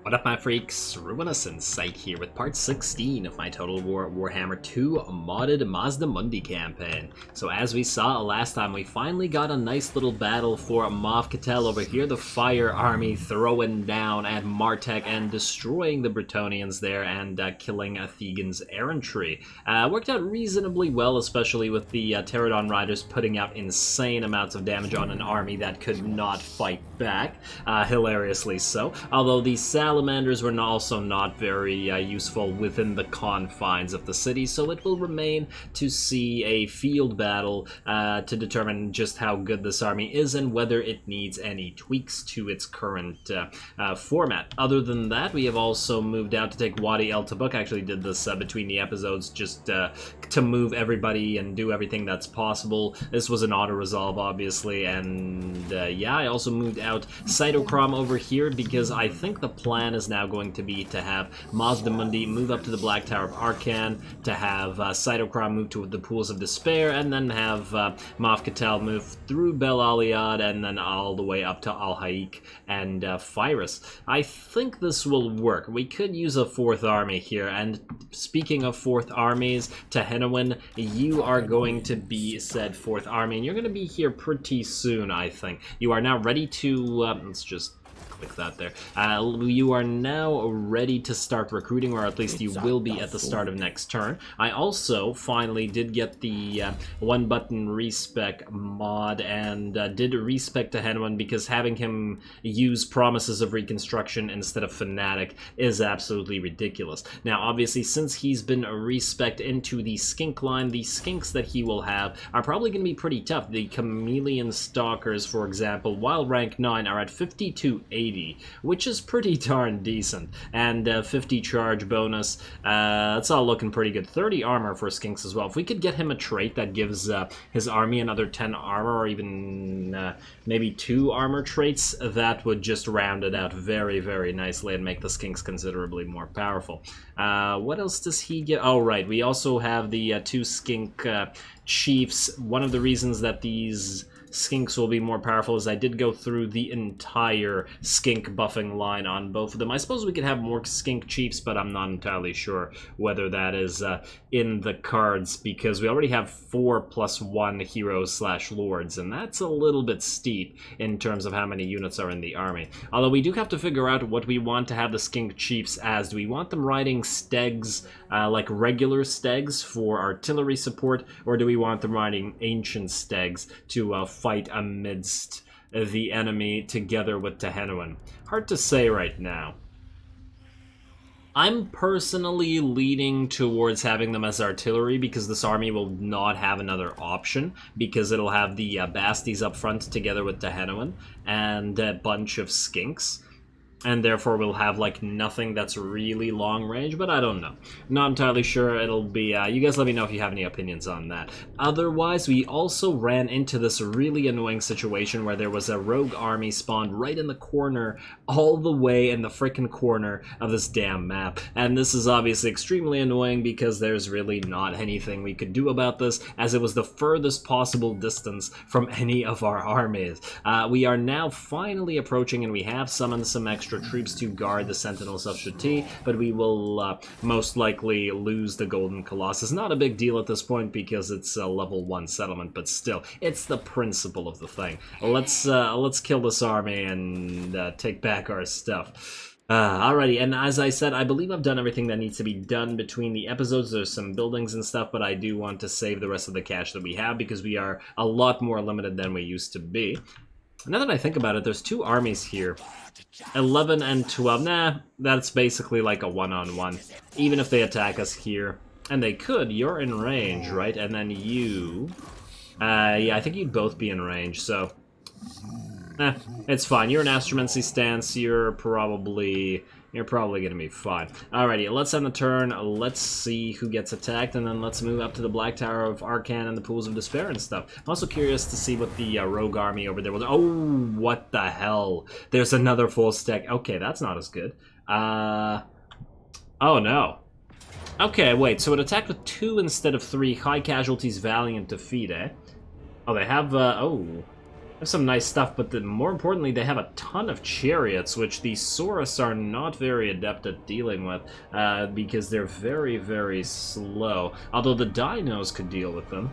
What up, my freaks? Ruinous and Psych here with part 16 of my Total Warhammer 2 modded Mazdamundi campaign. So as we saw last time, we finally got a nice little battle for Moff Catel over here, the Fire Army throwing down at Martek and destroying the Bretonnians there and killing Thegan's errantry. Worked out reasonably well, especially with the Pterodon Riders putting out insane amounts of damage on an army that could not fight back, hilariously so, although the Salamanders were also not very useful within the confines of the city, so it will remain to see a field battle to determine just how good this army is and whether it needs any tweaks to its current format. Other than that, we have also moved out to take Wadi El Tabuk. I actually did this between the episodes just to move everybody and do everything that's possible. This was an auto-resolve, obviously, and yeah, I also moved out Cytochrome over here because I think the plan is now going to be to have Mazdamundi move up to the Black Tower of Arcan, to have Cytochrome move to the Pools of Despair, and then have Moff Catel move through Bel Aliad and then all the way up to Al-Haik and Phyrus. I think this will work. We could use a fourth army here, and speaking of fourth armies, Tehenowin, you are going to be said fourth army, and you're going to be here pretty soon, I think. You are now ready to, let's just click that there. You are now ready to start recruiting, or at least you will be at the start of next turn. I also finally did get the one-button respec mod, and did respec to Henwan because having him use Promises of Reconstruction instead of Fanatic is absolutely ridiculous. Now, obviously, since he's been respec'd into the skink line, the skinks that he will have are probably going to be pretty tough. The Chameleon Stalkers, for example, while rank 9, are at 5280, which is pretty darn decent, and 50 charge bonus. That's all looking pretty good. 30 armor for skinks as well. If we could get him a trait that gives his army another 10 armor, or even maybe 2 armor traits, that would just round it out very, very nicely and make the skinks considerably more powerful. What else does he get? Oh, right, we also have the 2 skink chiefs. One of the reasons that these skinks will be more powerful is I did go through the entire skink buffing line on both of them. I suppose we could have more skink chiefs, but I'm not entirely sure whether that is in the cards, because we already have 4+1 heroes/lords, and that's a little bit steep in terms of how many units are in the army. Although we do have to figure out what we want to have the skink chiefs as. Do we want them riding stegs, like regular stegs for artillery support, or do we want them riding ancient stegs to fight amidst the enemy together with Tehenowin? Hard to say right now. I'm personally leaning towards having them as artillery because this army will not have another option, because it'll have the Basties up front together with Tehenowin and a bunch of skinks, and therefore we'll have like nothing that's really long range, but I don't know. Not entirely sure. It'll be, you guys let me know if you have any opinions on that. Otherwise, we also ran into this really annoying situation where there was a rogue army spawned right in the corner, all the way in the frickin' corner of this damn map. And this is obviously extremely annoying because there's really not anything we could do about this, as it was the furthest possible distance from any of our armies. We are now finally approaching, and we have summoned some extra troops to guard the Sentinels of Shati, but we will most likely lose the Golden Colossus. Not a big deal at this point because it's a level 1 settlement, but still, it's the principle of the thing. Let's kill this army and take back our stuff. Alrighty, and as I said, I believe I've done everything that needs to be done between the episodes. There's some buildings and stuff, but I do want to save the rest of the cash that we have because we are a lot more limited than we used to be. Now that I think about it, there's 2 armies here. 11 and 12. Nah, that's basically like a one-on-one. Even if they attack us here. And they could. You're in range, right? And then you... yeah, I think you'd both be in range, so... it's fine. You're in Astromancy stance. You're probably gonna be fine. Alrighty, let's end the turn. Let's see who gets attacked, and then let's move up to the Black Tower of Arcan and the Pools of Despair and stuff. I'm also curious to see what the rogue army over there was. Oh, what the hell? There's another full stack. Okay, that's not as good. Oh no. Okay, wait, so it attacked with 2 instead of 3. High casualties, valiant defeat, eh? Oh, they have, oh. There's some nice stuff, but more importantly, they have a ton of chariots, which the Saurus are not very adept at dealing with, because they're very, very slow. Although the dinos could deal with them.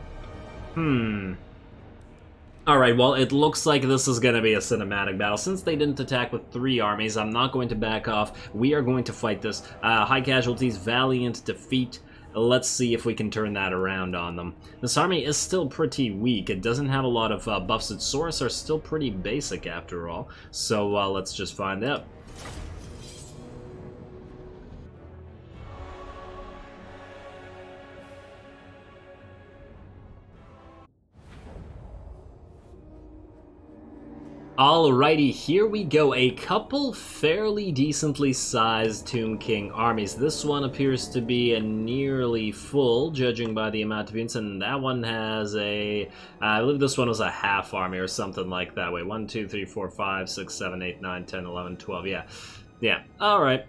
Alright, well, it looks like this is going to be a cinematic battle. Since they didn't attack with 3 armies, I'm not going to back off. We are going to fight this. High casualties, valiant defeat. Let's see if we can turn that around on them. This army is still pretty weak. It doesn't have a lot of buffs. Its Saurus are still pretty basic after all. So let's just find out. Alrighty, here we go. A couple fairly decently sized Tomb King armies. This one appears to be nearly full, judging by the amount of units, and that one has a... I believe this one was a half army or something like that. Wait, 1, 2, 3, 4, 5, 6, 7, 8, 9, 10, 11, 12, yeah. Alright.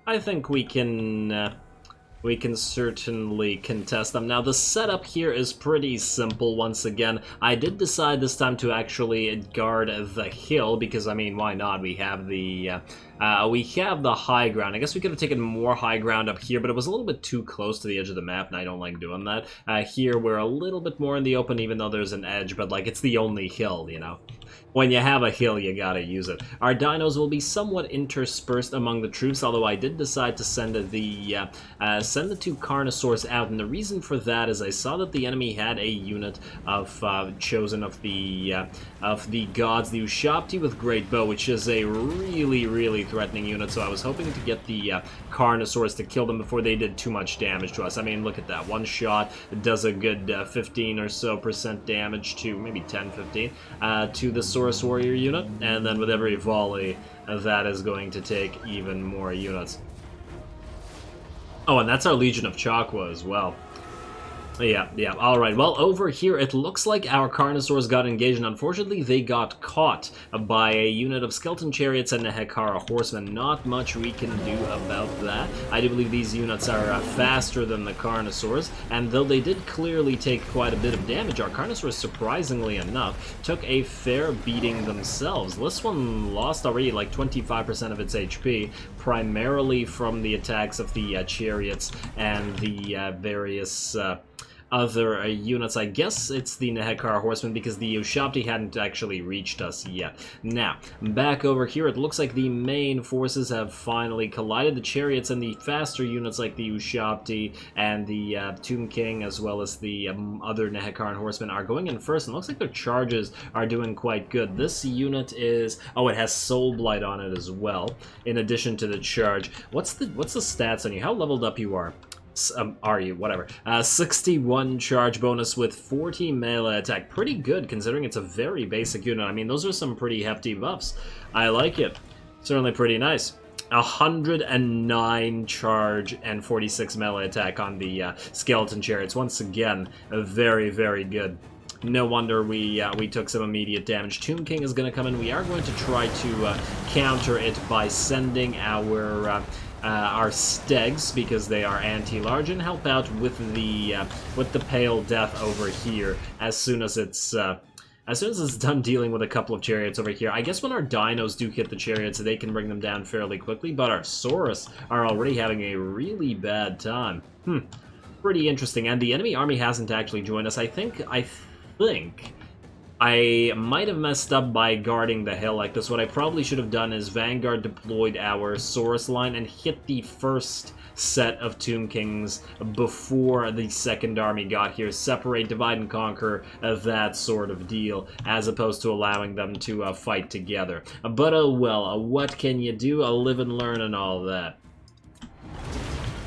I think we can certainly contest them. Now, the setup here is pretty simple once again. I did decide this time to actually guard the hill, because, I mean, why not? We have the high ground. I guess we could have taken more high ground up here, but it was a little bit too close to the edge of the map, and I don't like doing that. Here, we're a little bit more in the open, even though there's an edge, but, like, it's the only hill, you know? When you have a hill, you gotta use it. Our dinos will be somewhat interspersed among the troops, although I did decide to send the 2 Carnosaurs out, and the reason for that is I saw that the enemy had a unit of chosen of the gods, the Ushabti with Great Bow, which is a really, really threatening unit, so I was hoping to get the Carnosaurs to kill them before they did too much damage to us. I mean, look at that. One shot does a good 15 or so % damage to, maybe 10, 15, to the Saurus Warrior unit, and then with every volley, that is going to take even more units. Oh, and that's our Legion of Chakwa as well. Yeah, alright. Well, over here, it looks like our Carnosaurs got engaged, and unfortunately, they got caught by a unit of Skeleton Chariots and the Hekara Horsemen. Not much we can do about that. I do believe these units are faster than the Carnosaurs, and though they did clearly take quite a bit of damage, our Carnosaurs, surprisingly enough, took a fair beating themselves. This one lost already like 25% of its HP, primarily from the attacks of the Chariots and the various... other units. I guess it's the Nehekar Horsemen, because the Ushabti hadn't actually reached us yet. Now, back over here, it looks like the main forces have finally collided. The Chariots and the faster units like the Ushabti and the Tomb King, as well as the other Nehekar Horsemen, are going in first, and it looks like their charges are doing quite good. This unit is... oh, it has Soul Blight on it as well, in addition to the charge. What's the stats on you? How leveled up you are? Whatever. 61 charge bonus with 40 melee attack. Pretty good, considering it's a very basic unit. I mean, those are some pretty hefty buffs. I like it. Certainly pretty nice. 109 charge and 46 melee attack on the Skeleton Chariots. Once again, very, very good. No wonder we took some immediate damage. Tomb King is going to come in. We are going to try to counter it by sending our Stegs, because they are anti-large, and help out with the Pale Death over here as soon as it's done dealing with a couple of chariots over here. I guess when our dinos do hit the chariots, they can bring them down fairly quickly, but our Saurus are already having a really bad time. Pretty interesting, and the enemy army hasn't actually joined us. I think I might have messed up by guarding the hill like this. What I probably should have done is Vanguard deployed our Saurus line and hit the first set of Tomb Kings before the second army got here. Separate, divide, and conquer, that sort of deal, as opposed to allowing them to fight together. But oh well, what can you do? Live and learn and all that.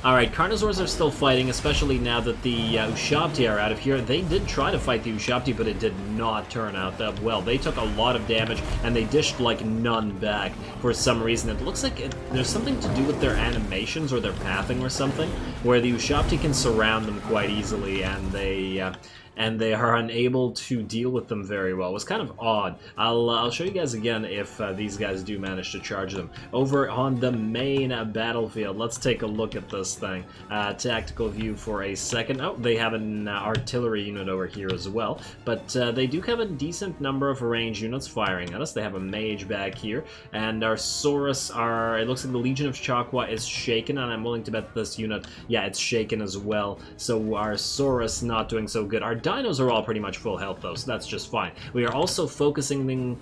Alright, Carnosaurs are still fighting, especially now that the Ushabti are out of here. They did try to fight the Ushabti, but it did not turn out that well. They took a lot of damage, and they dished like none back for some reason. It looks like there's something to do with their animations or their pathing or something, where the Ushabti can surround them quite easily, and they and they are unable to deal with them very well. It was kind of odd. I'll show you guys again if these guys do manage to charge them. Over on the main battlefield, let's take a look at this thing. Tactical view for a second. Oh, they have an artillery unit over here as well, but they do have a decent number of range units firing at us. They have a mage back here, and our Saurus are, it looks like the Legion of Chakwa is shaken, and I'm willing to bet this unit, yeah, it's shaken as well, so our Saurus not doing so good. Our dinos are all pretty much full health though, so that's just fine. We are also focusing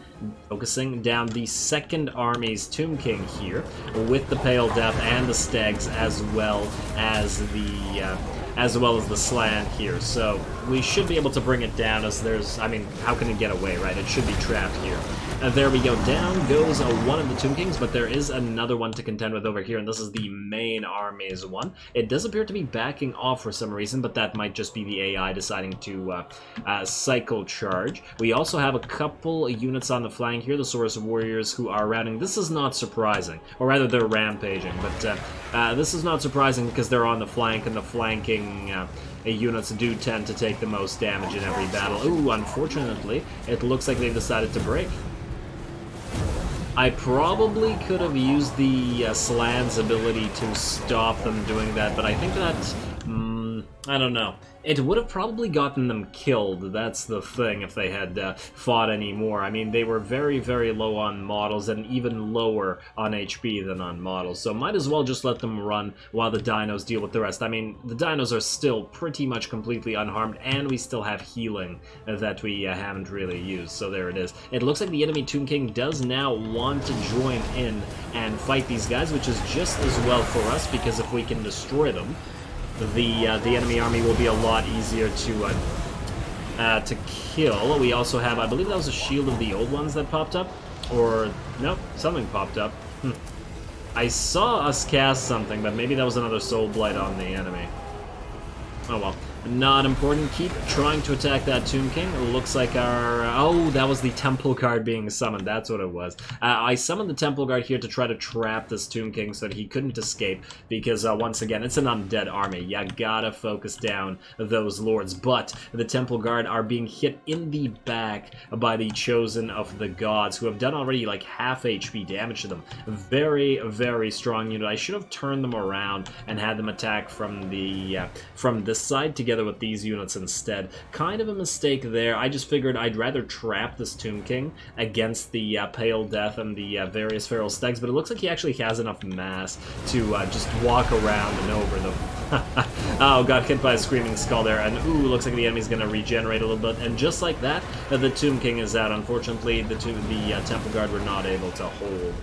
down the second army's Tomb King here, with the Pale Death and the Stags, as well as the Slann here. So we should be able to bring it down, as there's, I mean, how can it get away, right? It should be trapped here. There we go. Down goes one of the Tomb Kings, but there is another one to contend with over here, and this is the main army's one. It does appear to be backing off for some reason, but that might just be the AI deciding to cycle charge. We also have a couple units on the flank here, the Saurus Warriors, who are routing. This is not surprising, or rather they're rampaging, but this is not surprising because they're on the flank, and the flanking units do tend to take the most damage in every battle. Ooh, unfortunately, it looks like they've decided to break. I probably could have used the Slann's ability to stop them doing that, but I think that, I don't know. It would have probably gotten them killed, that's the thing, if they had fought anymore. I mean, they were very, very low on models, and even lower on HP than on models, so might as well just let them run while the dinos deal with the rest. I mean, the dinos are still pretty much completely unharmed, and we still have healing that we haven't really used, so there it is. It looks like the enemy Tomb King does now want to join in and fight these guys, which is just as well for us, because if we can destroy them, the enemy army will be a lot easier to kill. We also have, I believe that was a Shield of the Old Ones that popped up, or nope, something popped up. I saw us cast something, but maybe that was another Soul Blight on the enemy. Oh well. Not important. Keep trying to attack that Tomb King. It looks like our... oh, that was the Temple Guard being summoned. That's what it was. I summoned the Temple Guard here to try to trap this Tomb King so that he couldn't escape, because once again, it's an undead army. You gotta focus down those lords. But the Temple Guard are being hit in the back by the Chosen of the Gods, who have done already like half HP damage to them. Very, very strong unit. I should have turned them around and had them attack from this side together with these units instead. Kind of a mistake there. I just figured I'd rather trap this Tomb King against the Pale Death and the various Feral Stags, but it looks like he actually has enough mass to just walk around and over them. Oh, got hit by a Screaming Skull there, and ooh, looks like the enemy's gonna regenerate a little bit, and just like that, the Tomb King is out. Unfortunately, the Temple Guard were not able to hold.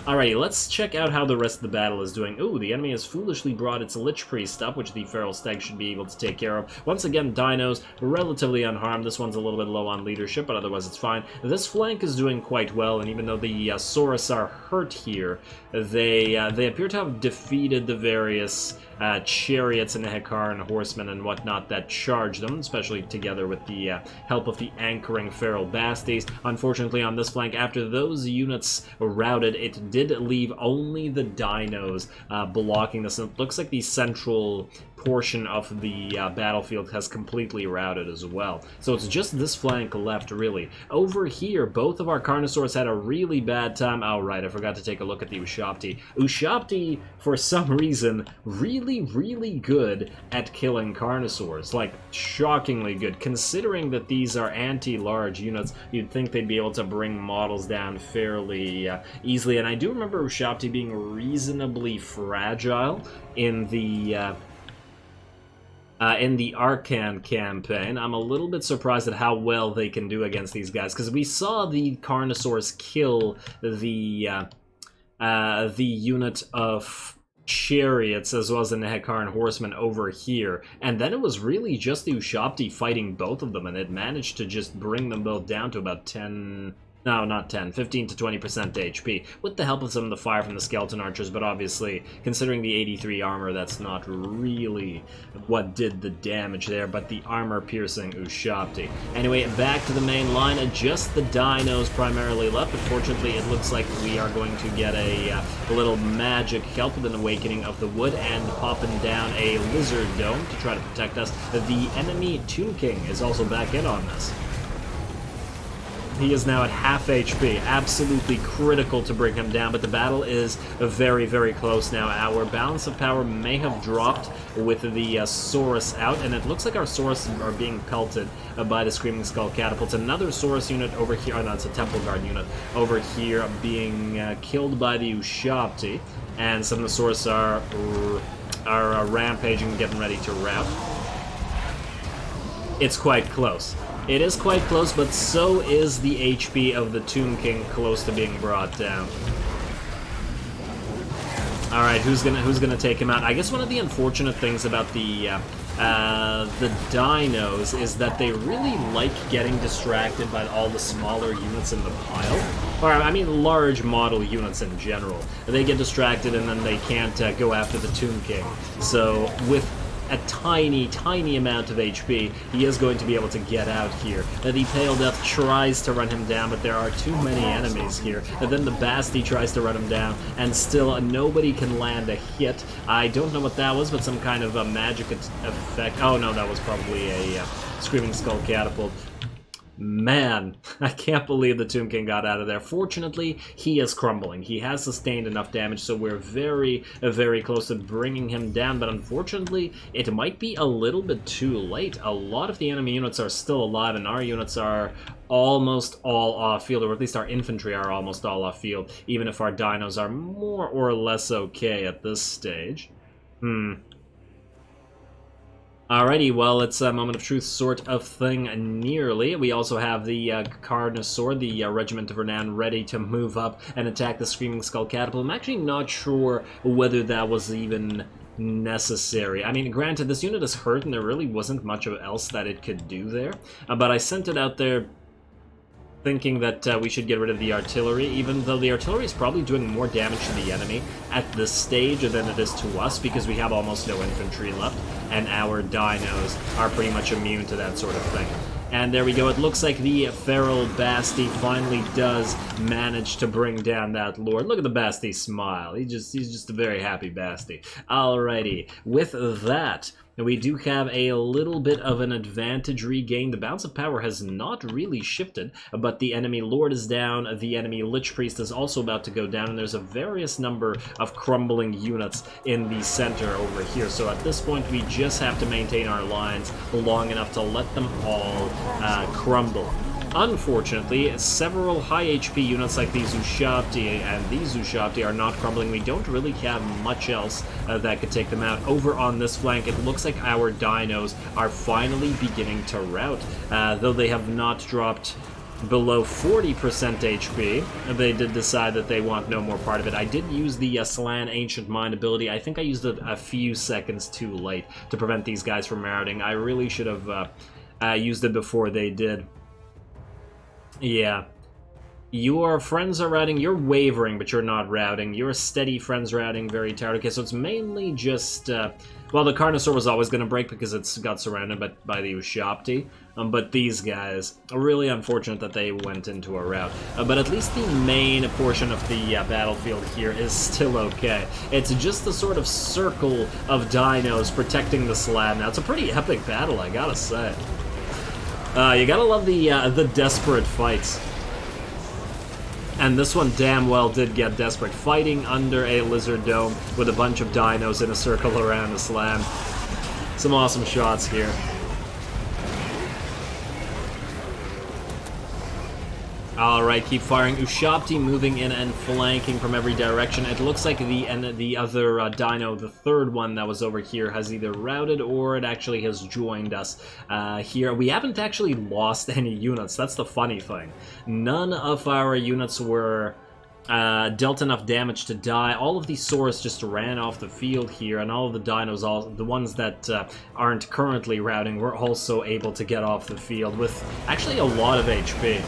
Alrighty, let's check out how the rest of the battle is doing. Ooh, the enemy has foolishly brought its Lich Priest up, which the Feral Stag should be able to take care of. Once again, dinos, relatively unharmed. This one's a little bit low on leadership, but otherwise it's fine. This flank is doing quite well, and even though the Saurus are hurt here, they appear to have defeated the various chariots and Hekaran horsemen and whatnot that charge them, especially together with the help of the anchoring Feral Basties. Unfortunately, on this flank, after those units routed, it did leave only the dinos blocking this. And it looks like the central portion of the battlefield has completely routed as well. So it's just this flank left, really. Over here, both of our Carnosaurs had a really bad time. Oh, right, I forgot to take a look at the Ushabti. Ushabti, for some reason, really, really good at killing Carnosaurs. Like, shockingly good. Considering that these are anti-large units, you'd think they'd be able to bring models down fairly easily. And I do remember Ushabti being reasonably fragile in the Arcan campaign. I'm a little bit surprised at how well they can do against these guys, because we saw the Carnosaurs kill the unit of chariots as well as the Hekaran horsemen over here, and then it was really just the Ushabti fighting both of them, and it managed to just bring them both down to about 10 No, not 10, 15 to 20% HP, with the help of some of the fire from the skeleton archers, but obviously, considering the 83 armor, that's not really what did the damage there, but the armor-piercing Ushabti. Anyway, back to the main line, just the dinos primarily left. Unfortunately, it looks like we are going to get a little magic help with an awakening of the wood, and popping down a lizard dome to try to protect us. The enemy Tomb King is also back in on this. He is now at half HP, absolutely critical to bring him down, but the battle is very, very close now. Our balance of power may have dropped with the Saurus out, and it looks like our Saurus are being pelted by the Screaming Skull catapults. Another Saurus unit over here, oh no, it's a Temple Guard unit, over here being killed by the Ushabti, and some of the Saurus are rampaging and getting ready to rout. It's quite close. It is quite close, but so is the HP of the Tomb King close to being brought down. All right, who's gonna take him out? I guess one of the unfortunate things about the dinos is that they really like getting distracted by all the smaller units in the pile. Or, I mean, large model units in general. They get distracted and then they can't go after the Tomb King. So, with a tiny, tiny amount of HP, he is going to be able to get out here. The Pale Death tries to run him down, but there are too many enemies here. And then the Basti tries to run him down, and still nobody can land a hit. I don't know what that was, but some kind of a magic effect. Oh no, that was probably a Screaming Skull catapult. Man, I can't believe the Tomb King got out of there. Fortunately, he is crumbling. He has sustained enough damage, so we're very, very close to bringing him down, but unfortunately, it might be a little bit too late. A lot of the enemy units are still alive, and our units are almost all off-field, or at least our infantry are almost all off-field, even if our dinos are more or less okay at this stage. Alrighty, well, it's a moment of truth sort of thing, nearly. We also have the Carnosaur, the Regiment of Renan, ready to move up and attack the Screaming Skull catapult. I'm actually not sure whether that was even necessary. I mean, granted, this unit is hurt and there really wasn't much else that it could do there, but I sent it out there thinking that we should get rid of the artillery, even though the artillery is probably doing more damage to the enemy at this stage than it is to us, because we have almost no infantry left, and our dinos are pretty much immune to that sort of thing. And there we go, it looks like the Feral Basti finally does manage to bring down that Lord. Look at the Basti smile, he's just a very happy Basti. Alrighty, with that, we do have a little bit of an advantage regained. The balance of power has not really shifted, but the enemy Lord is down, the enemy Lich Priest is also about to go down, and there's a various number of crumbling units in the center over here. So at this point, we just have to maintain our lines long enough to let them all crumble. Unfortunately, several high HP units like these Ushabti and these Ushabti are not crumbling. We don't really have much else that could take them out. Over on this flank, it looks like our dinos are finally beginning to rout, though they have not dropped below 40% HP. They did decide that they want no more part of it. I did use the Slann Ancient Mind ability. I think I used it a few seconds too late to prevent these guys from routing. I really should have used it before they did. Yeah. Your friends are routing, you're wavering, but you're not routing. Your steady friends routing, very tired. Okay, so it's mainly just, well, the Carnosaur was always going to break because it's got surrounded by the Ushabti. But these guys, really unfortunate that they went into a rout. But at least the main portion of the battlefield here is still okay. It's just the sort of circle of dinos protecting the Slann. Now, it's a pretty epic battle, I gotta say. You gotta love the desperate fights. And this one damn well did get desperate. Fighting under a lizard dome with a bunch of dinos in a circle around the Slann. Some awesome shots here. Alright, keep firing. Ushabti moving in and flanking from every direction. It looks like the other dino, the third one that was over here, has either routed or it actually has joined us here. We haven't actually lost any units. That's the funny thing. None of our units were dealt enough damage to die. All of these Saurus just ran off the field here, and all of the dinos, all the ones that aren't currently routing, were also able to get off the field with actually a lot of HP.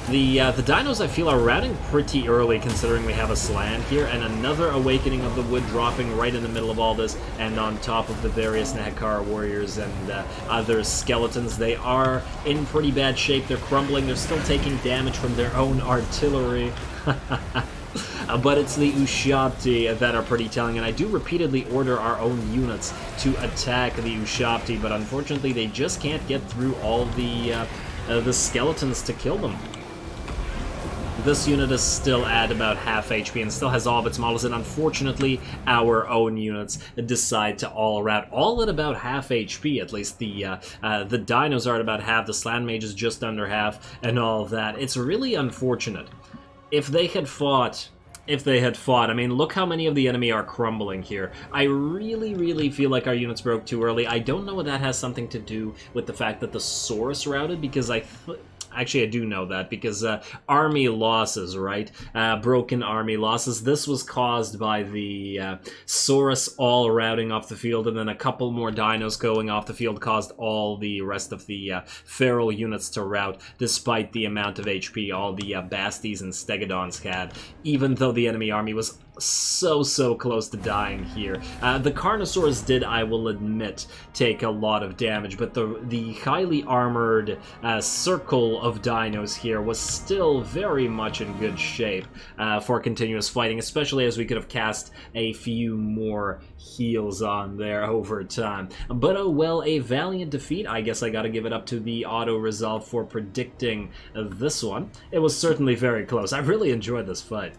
The dinos, I feel, are routing pretty early, considering we have a Slann here, and another Awakening of the Wood dropping right in the middle of all this, and on top of the various Nakai warriors and other skeletons. They are in pretty bad shape. They're crumbling. They're still taking damage from their own artillery. But it's the Ushabti that are pretty telling, and I do repeatedly order our own units to attack the Ushabti, but unfortunately they just can't get through all the skeletons to kill them. This unit is still at about half HP and still has all of its models, and unfortunately our own units decide to all rout, all at about half HP. At least the dinos are at about half, the Slann mage is just under half, and all of that. It's really unfortunate. If they had fought, I mean, look how many of the enemy are crumbling here. I really feel like our units broke too early. I don't know if that has something to do with the fact that the Saurus routed, because actually, I do know that, because army losses, right? Broken army losses. This was caused by the Saurus all routing off the field, and then a couple more dinos going off the field caused all the rest of the feral units to rout, despite the amount of HP all the Basties and Stegodons had, even though the enemy army was so close to dying here. The Carnosaurs did, I will admit, take a lot of damage, but the highly armored circle of dinos here was still very much in good shape for continuous fighting, especially as we could have cast a few more heals on there over time. But oh well, a valiant defeat. I guess I gotta give it up to the auto-resolve for predicting this one. It was certainly very close. I really enjoyed this fight.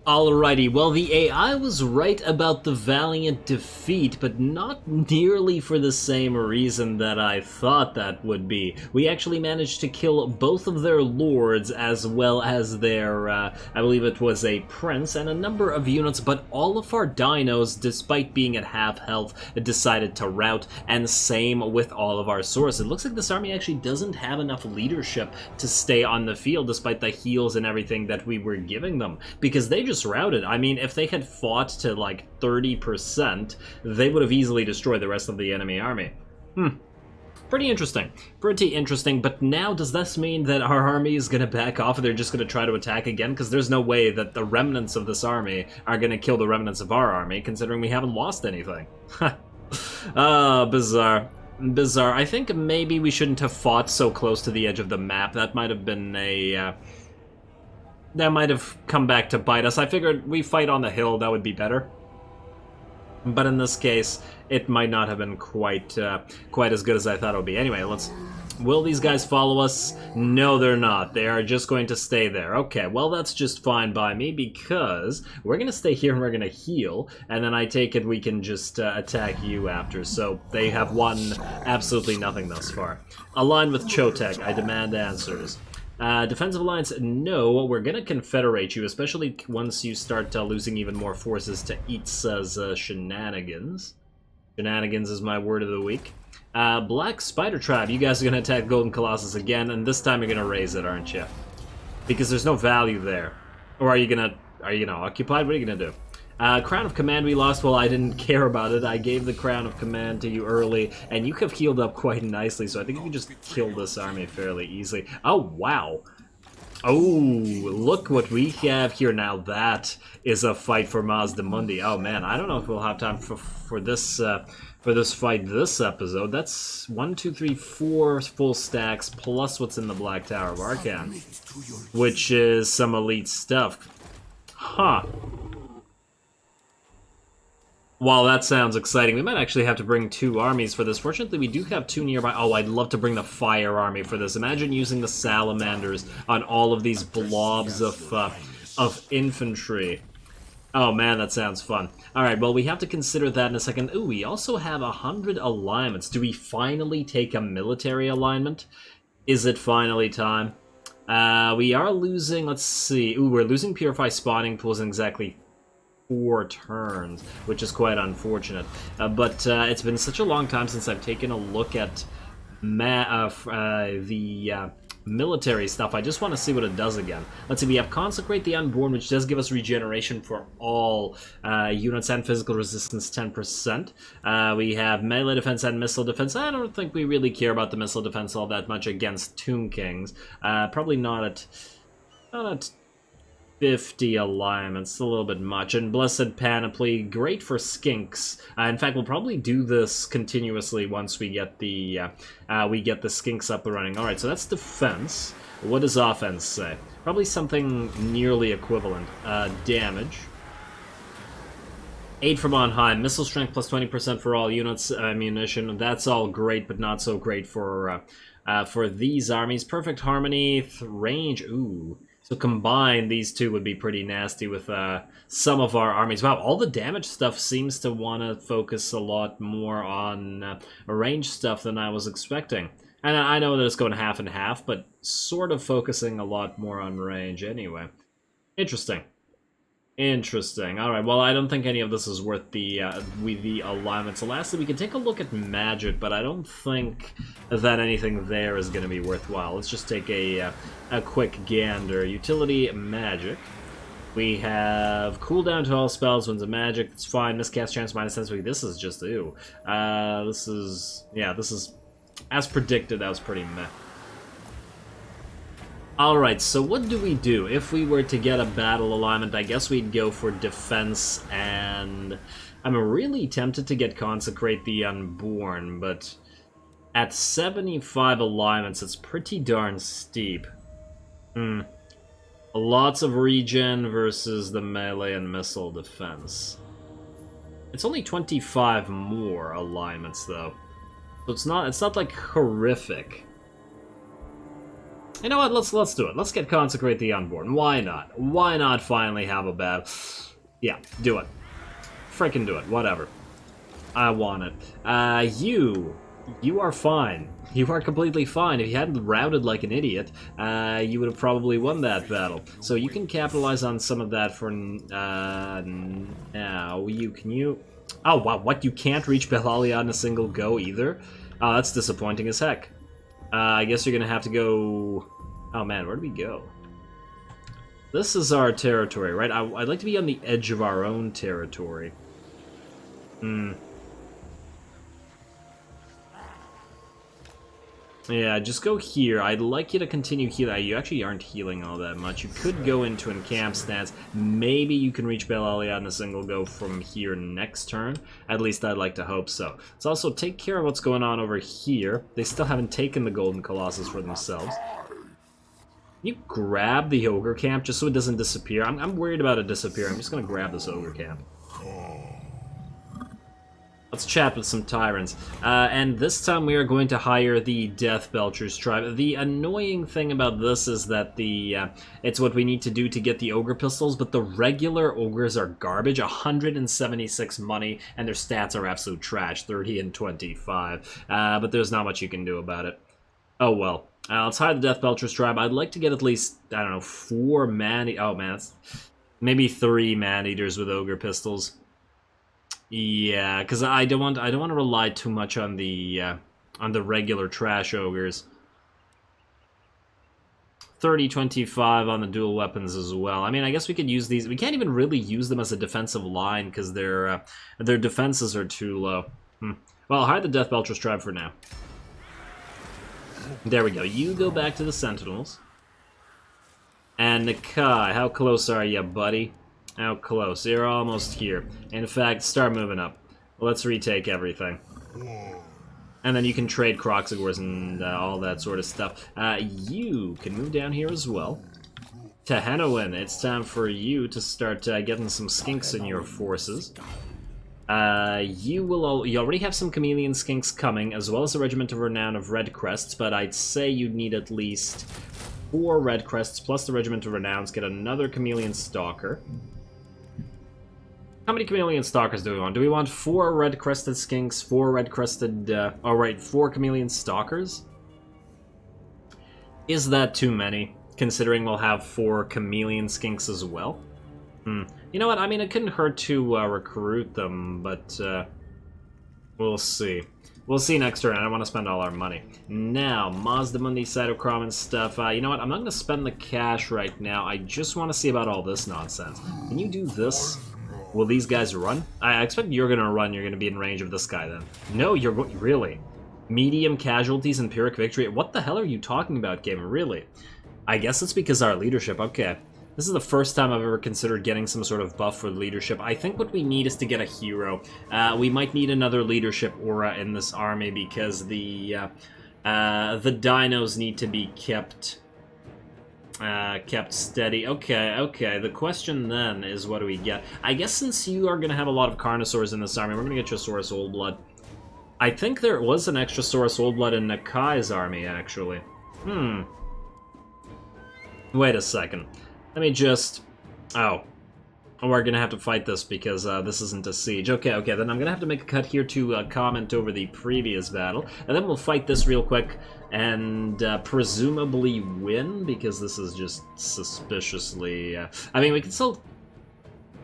Alrighty, well, the AI was right about the valiant defeat, but not nearly for the same reason that I thought that would be. We actually managed to kill both of their lords, as well as their, I believe it was a prince, and a number of units, but all of our dinos, despite being at half health, decided to rout, and same with all of our Saurus. It looks like this army actually doesn't have enough leadership to stay on the field, despite the heals and everything that we were giving them, because they just routed. I mean, if they had fought to like 30%, they would have easily destroyed the rest of the enemy army. Pretty interesting. Pretty interesting, but now does this mean that our army is going to back off and they're just going to try to attack again? Because there's no way that the remnants of this army are going to kill the remnants of our army, considering we haven't lost anything. Bizarre. Bizarre. I think maybe we shouldn't have fought so close to the edge of the map. That might have been a... that might have come back to bite us. I figured we fight on the hill, that would be better. But in this case, it might not have been quite as good as I thought it would be. Anyway, will these guys follow us? No, they're not. They are just going to stay there. Okay, well, that's just fine by me, because we're going to stay here and we're going to heal, and then I take it we can just attack you after. So they have won absolutely nothing thus far. Align with Chotek. I demand answers. Defensive alliance, no. We're gonna confederate you, especially once you start losing even more forces to Itza's shenanigans. Shenanigans is my word of the week. Black Spider Tribe, you guys are gonna attack Golden Colossus again, and this time you're gonna raise it, aren't you? Because there's no value there. Or are you gonna occupy? What are you gonna do? Crown of Command we lost. Well, I didn't care about it. I gave the Crown of Command to you early, and you have healed up quite nicely, so I think you can just kill this army fairly easily. Oh, wow. Oh, look what we have here. Now that is a fight for Mazdamundi. Oh, man, I don't know if we'll have time for this fight this episode. That's 1, 2, 3, 4 full stacks, plus what's in the Black Tower of Arcan, which is some elite stuff. Huh. While that sounds exciting, we might actually have to bring 2 armies for this. Fortunately, we do have 2 nearby. Oh, I'd love to bring the fire army for this. Imagine using the salamanders on all of these blobs of infantry. Oh man, that sounds fun. Alright, well, we have to consider that in a second. Ooh, we also have 100 alignments. Do we finally take a military alignment? Is it finally time? We are losing, let's see. Ooh, we're losing Purify spawning pools in exactly 4 turns, which is quite unfortunate. But it's been such a long time since I've taken a look at the military stuff. I just want to see what it does again. Let's see, we have Consecrate the Unborn, which does give us regeneration for all units and physical resistance 10%. We have melee defense and missile defense. I don't think we really care about the missile defense all that much against Tomb Kings. Probably not at 50 alignments, a little bit much. And Blessed Panoply, great for skinks. In fact, we'll probably do this continuously once we get the skinks up and running. All right, so that's defense. What does offense say? Probably something nearly equivalent. Damage. Aid from on high, missile strength plus 20% for all units, ammunition. That's all great, but not so great for these armies. Perfect harmony, range. Ooh. So combined, these two would be pretty nasty with some of our armies. Wow, all the damage stuff seems to want to focus a lot more on range stuff than I was expecting. And I know that it's going half and half, but sort of focusing a lot more on range anyway. Interesting. Interesting. All right, well, I don't think any of this is worth the alignment. So lastly, we can take a look at magic, but I don't think that anything there is going to be worthwhile. Let's just take a quick gander. Utility, magic. We have cooldown to all spells, winds of magic. That's fine. Miscast chance minus 10. This is just, ew. This is, as predicted, that was pretty meh. Alright, so what do we do? If we were to get a battle alignment, I guess we'd go for defense, and I'm really tempted to get Consecrate the Unborn, but at 75 alignments, it's pretty darn steep. Lots of regen versus the melee and missile defense. It's only 25 more alignments, though. So it's not like horrific. You know what, let's do it. Let's get Consecrate the Unborn. Why not? Why not finally have a battle? Yeah, do it. Frickin' do it, whatever. I want it. You are fine. You are completely fine. If you hadn't routed like an idiot, you would have probably won that battle. So you can capitalize on some of that for now. Can you... Oh, wow, what? You can't reach Belalia in a single go either? Oh, that's disappointing as heck. I guess you're gonna have to go... Oh man, where do we go? This is our territory, right? I'd like to be on the edge of our own territory. Yeah, just go here. I'd like you to continue healing. You actually aren't healing all that much. You could go into encamp stance. Maybe you can reach Belalia in a single go from here next turn. At least I'd like to hope so. Let's also take care of what's going on over here. They still haven't taken the Golden Colossus for themselves. Can you grab the Ogre Camp just so it doesn't disappear? I'm worried about it disappearing. I'm just going to grab this Ogre Camp. Let's chat with some tyrants. And this time we are going to hire the Death Belchers tribe. The annoying thing about this is that it's what we need to do to get the Ogre Pistols, but the regular Ogres are garbage. 176 money, and their stats are absolute trash, 30 and 25. But there's not much you can do about it. Oh well. Let's hire the Death Belchers tribe. I'd like to get at least, I don't know, 4 man... Oh man, that's maybe 3 man-eaters with Ogre Pistols. Yeah, because I don't want to rely too much on the regular trash ogres. 30-25 on the dual weapons as well. I mean, I guess we could use these. We can't even really use them as a defensive line because their defenses are too low. Well, hire the Death Belchers tribe for now. There we go. You go back to the Sentinels. And Nakai, how close are you, buddy? How close? You're almost here. In fact, start moving up. Let's retake everything. And then you can trade Croxagores and all that sort of stuff. You can move down here as well. Tehenowin, it's time for you to start getting some skinks in your forces. You already have some chameleon skinks coming, as well as a regiment of renown of red crests, but I'd say you'd need at least 4 red crests plus the regiment of renowns. Get another chameleon stalker. How many chameleon stalkers do we want? Do we want 4 red-crested skinks, 4 red-crested... 4 chameleon stalkers? Is that too many, considering we'll have 4 chameleon skinks as well? You know what, I mean, it couldn't hurt to recruit them, but... We'll see. We'll see next turn. I don't want to spend all our money. Now, Mazdamundi, Cytochrome and stuff. You know what? I'm not going to spend the cash right now. I just want to see about all this nonsense. Can you do this? Will these guys run? I expect you're going to run. You're going to be in range of this guy then. No, you're really? Medium casualties and Pyrrhic victory? What the hell are you talking about, game? Really? I guess it's because our leadership. Okay. This is the first time I've ever considered getting some sort of buff for leadership. I think what we need is to get a hero. We might need another leadership aura in this army because the dinos need to be kept steady. Okay. The question then is, what do we get? I guess since you are going to have a lot of Carnosaurs in this army, we're going to get you a Saurus Old Blood. I think there was an extra Saurus Old Blood in Nakai's army, actually. Wait a second. Let me just... Oh. We're gonna have to fight this because this isn't a siege. Okay, then I'm gonna have to make a cut here to comment over the previous battle. And then we'll fight this real quick and presumably win, because this is just suspiciously... I mean, we can still...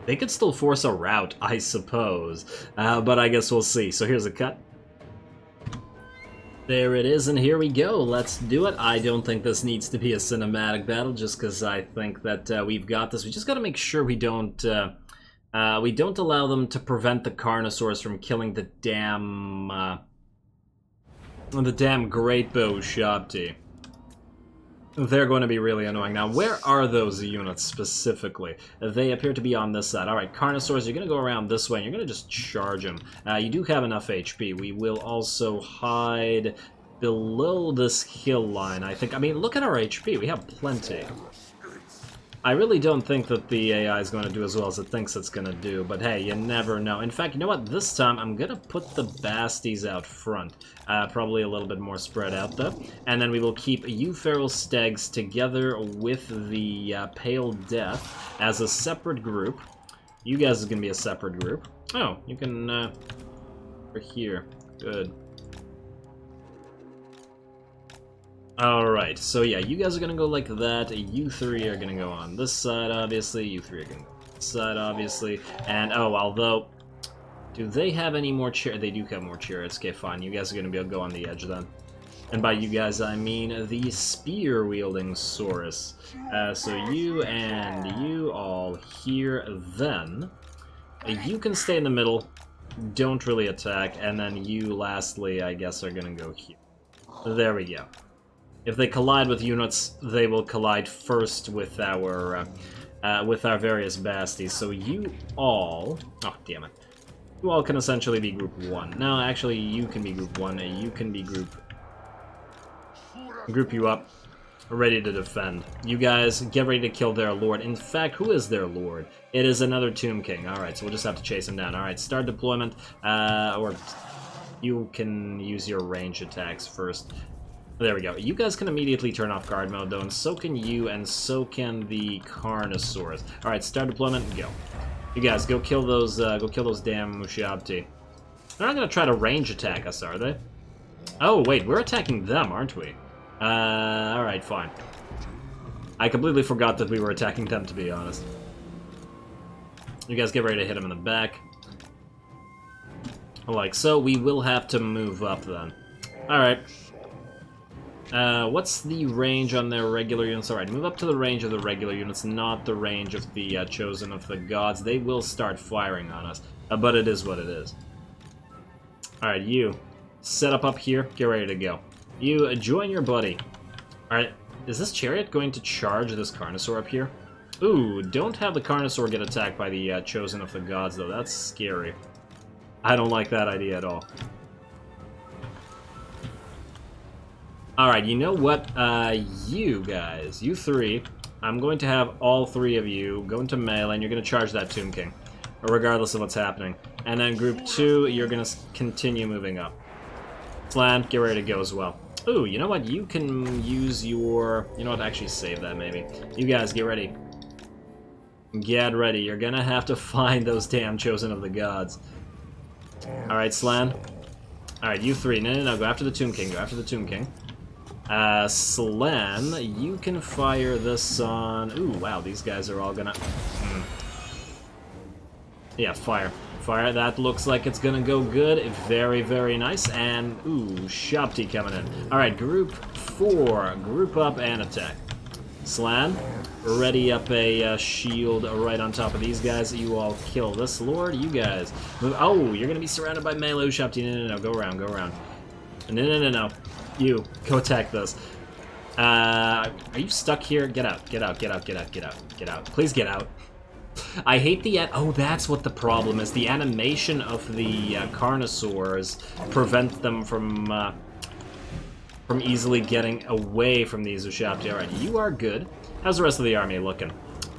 They could still force a rout, I suppose. But I guess we'll see. So here's a cut. There it is, and here we go. Let's do it. I don't think this needs to be a cinematic battle, just because I think that we've got this. We just got to make sure we don't allow them to prevent the Carnosaurs from killing the damn Great Bow Shabti. They're going to be really annoying. Now, where are those units specifically? They appear to be on this side. Alright, Carnosaurs, you're going to go around this way, and you're going to just charge them. You do have enough HP. We will also hide below this hill line, I think. I mean, look at our HP. We have plenty. I really don't think that the AI is going to do as well as it thinks it's going to do, but hey, you never know. In fact, you know what? This time, I'm going to put the Basties out front. Probably a little bit more spread out, though. And then we will keep you Feral Stags together with the Pale Death as a separate group. You guys are going to be a separate group. Oh, you can... We're here. Good. Alright, so yeah, you guys are gonna go like that, you three are gonna go on this side, obviously, you three are gonna go on this side, obviously, and, oh, although, do they have any more chariots? They do have more chariots, okay, fine, you guys are gonna be able to go on the edge then. And by you guys, I mean the spear-wielding Saurus. So you and you all here, then, you can stay in the middle, don't really attack, and then you, lastly, I guess, are gonna go here. There we go. If they collide with units, they will collide first with our various basties. So you all... Oh, damn it. You all can essentially be Group 1. No, actually, you can be Group 1. You can be Group you up. Ready to defend. You guys, get ready to kill their lord. In fact, who is their lord? It is another Tomb King. Alright, so we'll just have to chase him down. Alright, start deployment. Or you can use your range attacks first. There we go. You guys can immediately turn off guard mode, though, and so can you, and so can the Carnosaurs. Alright, start deployment and go. You guys, go kill those damn Mushabti. They're not gonna try to range attack us, are they? Oh, wait, we're attacking them, aren't we? Alright, fine. I completely forgot that we were attacking them, to be honest. You guys get ready to hit them in the back. Like so, we will have to move up, then. Alright. What's the range on their regular units? Alright, move up to the range of the regular units, not the range of the Chosen of the Gods. They will start firing on us, but it is what it is. Alright, you, set up here, get ready to go. You, join your buddy. Alright, is this chariot going to charge this Carnosaur up here? Ooh, don't have the Carnosaur get attacked by the Chosen of the Gods, though. That's scary. I don't like that idea at all. Alright, you know what? You guys, you three, I'm going to have all three of you go into melee, and you're going to charge that Tomb King, regardless of what's happening. And then Group 2, you're going to continue moving up. Slann, get ready to go as well. Ooh, you know what? You can use your... You know what? Actually, save that, maybe. You guys, get ready. Get ready. You're going to have to find those damn Chosen of the Gods. Alright, Slann. Alright, you three. No, go after the Tomb King. Go after the Tomb King. Slann, you can fire this on... Ooh, wow, these guys are all gonna... Yeah, fire. Fire, that looks like it's gonna go good. Very, very nice. And, ooh, Shopti coming in. Alright, group 4. Group up and attack. Slann, ready up a shield right on top of these guys. You all kill this lord. You guys move. Oh, you're gonna be surrounded by melee. Shopti, no. Go around, go around. No. You, go attack this. Are you stuck here? Get out. Please get out. I hate the... Oh, that's what the problem is. The animation of the Carnosaurs prevent them from easily getting away from these Ushapti. Alright, you are good. How's the rest of the army looking?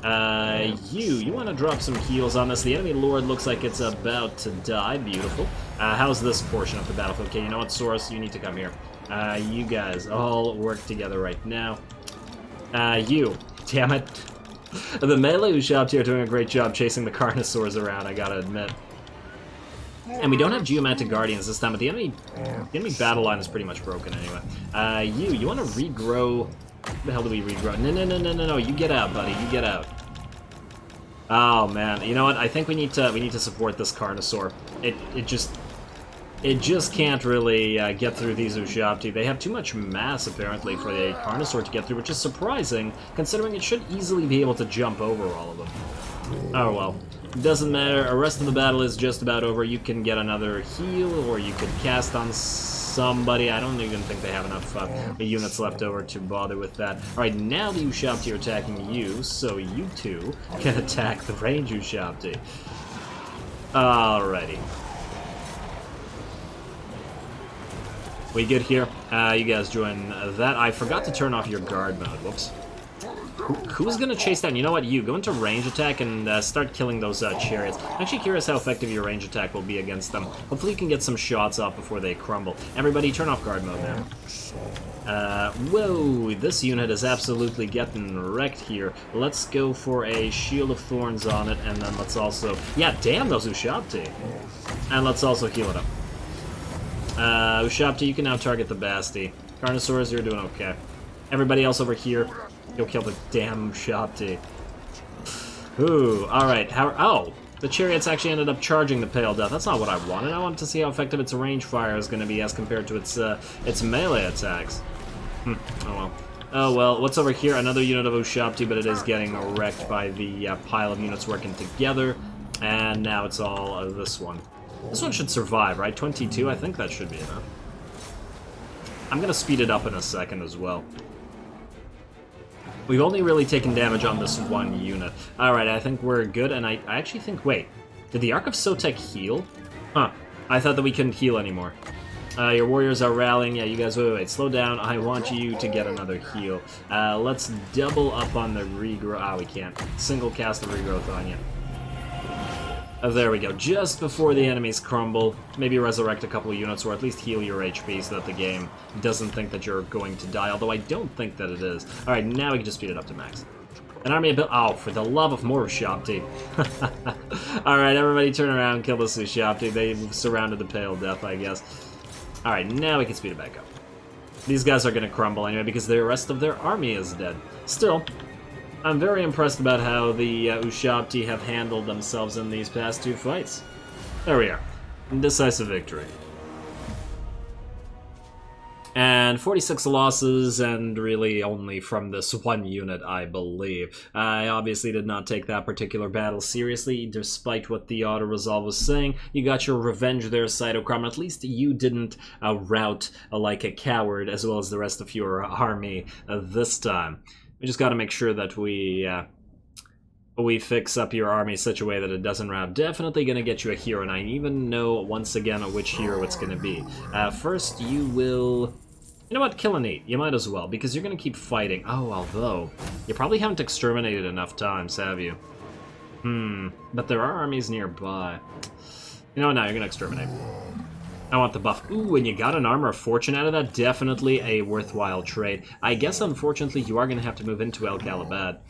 You want to drop some heals on this. The enemy lord looks like it's about to die. Beautiful. How's this portion of the battlefield? Okay, you know what, Source? You need to come here. You guys all work together right now. You. Damn it. The melee Ushapti are doing a great job chasing the Carnosaurs around, I gotta admit. And we don't have Geomantic Guardians this time, but the enemy battle line is pretty much broken anyway. You want to regrow... What the hell do we regrow? No, you get out, buddy, you get out. Oh, man, you know what? I think we need to support this Carnosaur. It just can't really get through these Ushapti. They have too much mass, apparently, for the Carnosaur to get through, which is surprising, considering it should easily be able to jump over all of them. Oh, well. Doesn't matter. The rest of the battle is just about over. You can get another heal, or you could cast on somebody. I don't even think they have enough units left over to bother with that. Alright, now the Ushapti are attacking you, so you two can attack the range Ushapti. Alrighty. We good here? You guys join that. I forgot to turn off your guard mode. Whoops. Who's gonna chase down? You know what? You go into range attack and start killing those chariots. I'm actually curious how effective your range attack will be against them. Hopefully you can get some shots off before they crumble. Everybody turn off guard mode now. Whoa, this unit is absolutely getting wrecked here. Let's go for a Shield of Thorns on it, and then let's also... Yeah, damn those Ushapti! And let's also heal it up. Ushapti, you can now target the Basti. Carnosaurs, you're doing okay. Everybody else over here, you'll kill the damn Ushapti. Ooh, alright. Oh! The chariots actually ended up charging the Pale Death. That's not what I wanted. I wanted to see how effective its range fire is going to be as compared to its melee attacks. Oh well. Oh well, what's over here? Another unit of Ushapti, but it is getting wrecked by the pile of units working together. And now it's all this one. This one should survive, right? 22, I think that should be enough. I'm gonna speed it up in a second as well. We've only really taken damage on this one unit. Alright, I think we're good, and I actually think... Wait, did the Ark of Sotek heal? Huh, I thought that we couldn't heal anymore. Your warriors are rallying. Yeah, you guys, wait, slow down. I want you to get another heal. Let's double up on the regrowth. Ah, we can't. Single cast the regrowth on you. There we go. Just before the enemies crumble, maybe resurrect a couple of units, or at least heal your HP so that the game doesn't think that you're going to die, although I don't think that it is. Alright, now we can just speed it up to max. An army of... Oh, for the love of more Ushapti. Alright, everybody turn around, kill this Ushapti. They've surrounded the Pale Death, I guess. Alright, now we can speed it back up. These guys are going to crumble anyway, because the rest of their army is dead. Still... I'm very impressed about how the Ushapti have handled themselves in these past two fights. There we are. Decisive victory. And 46 losses, and really only from this one unit, I believe. I obviously did not take that particular battle seriously, despite what the auto-resolve was saying. You got your revenge there, Cytochrome. At least you didn't rout like a coward, as well as the rest of your army this time. We just got to make sure that we fix up your army such a way that it doesn't rout. Definitely going to get you a hero, and I even know once again which hero it's going to be. First, you will... You know what? Kill an 8. You might as well, because you're going to keep fighting. Oh, although... You probably haven't exterminated enough times, have you? But there are armies nearby. You know what? Now you're going to exterminate. I want the buff. Ooh, and you got an Armor of Fortune out of that? Definitely a worthwhile trade. I guess, unfortunately, you are going to have to move into El Galabad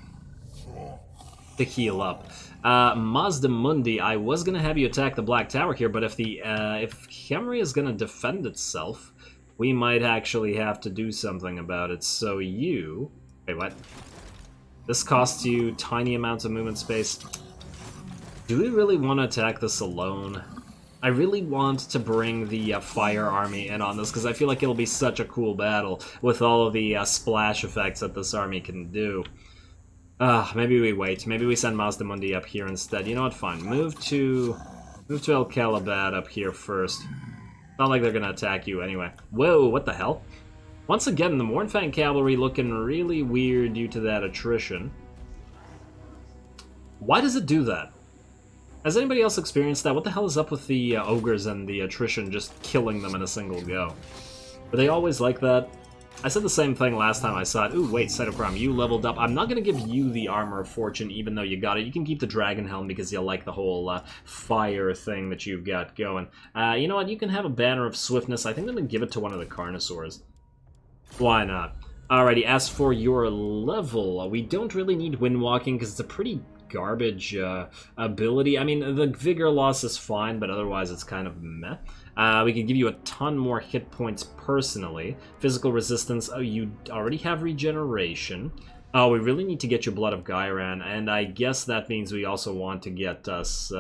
to heal up. Mazdamundi, I was going to have you attack the Black Tower here, but if Khemri is going to defend itself, we might actually have to do something about it. So you... Wait, what? This costs you tiny amounts of movement space. Do we really want to attack this alone? I really want to bring the fire army in on this, because I feel like it'll be such a cool battle with all of the splash effects that this army can do. Maybe we wait. Maybe we send Mazdamundi up here instead. You know what? Fine. Move to El Calabat up here first. Not like they're gonna attack you anyway. Whoa, what the hell? Once again, the Mornfang Cavalry looking really weird due to that attrition. Why does it do that? Has anybody else experienced that? What the hell is up with the ogres and the attrition just killing them in a single go? Are they always like that? I said the same thing last time I saw it. Ooh, wait, Cytochrome, you leveled up. I'm not going to give you the Armor of Fortune, even though you got it. You can keep the Dragon Helm because you like the whole fire thing that you've got going. You know what? You can have a Banner of Swiftness. I think I'm going to give it to one of the Carnosaurs. Why not? Alrighty, as for your level, we don't really need Windwalking because it's a pretty garbage ability. I mean, the Vigor loss is fine, but otherwise it's kind of meh. We can give you a ton more hit points personally. Physical resistance, oh, you already have regeneration. Oh, we really need to get you Blood of Gyran, and I guess that means we also want to get us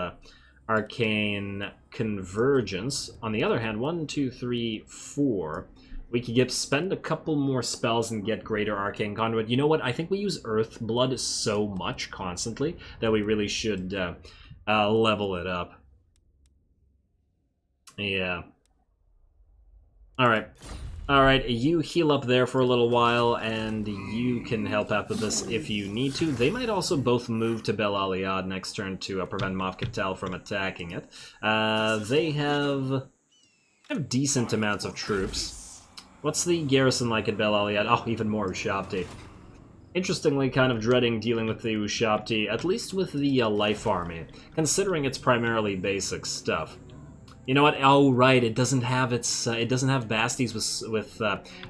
Arcane Convergence. On the other hand, 1, 2, 3, 4... We could spend a couple more spells and get Greater Arcane Conduit. You know what? I think we use Earth Blood so much constantly that we really should level it up. Yeah. Alright. Alright, you heal up there for a little while, and you can help out with this if you need to. They might also both move to Bel Aliad next turn to prevent Moff Catel from attacking it. They have decent amounts of troops. What's the garrison like at Bel Aliad? Oh, even more Ushabti. Interestingly, kind of dreading dealing with the Ushabti, at least with the Life Army, considering it's primarily basic stuff. You know what? Oh, right, it doesn't have Basties with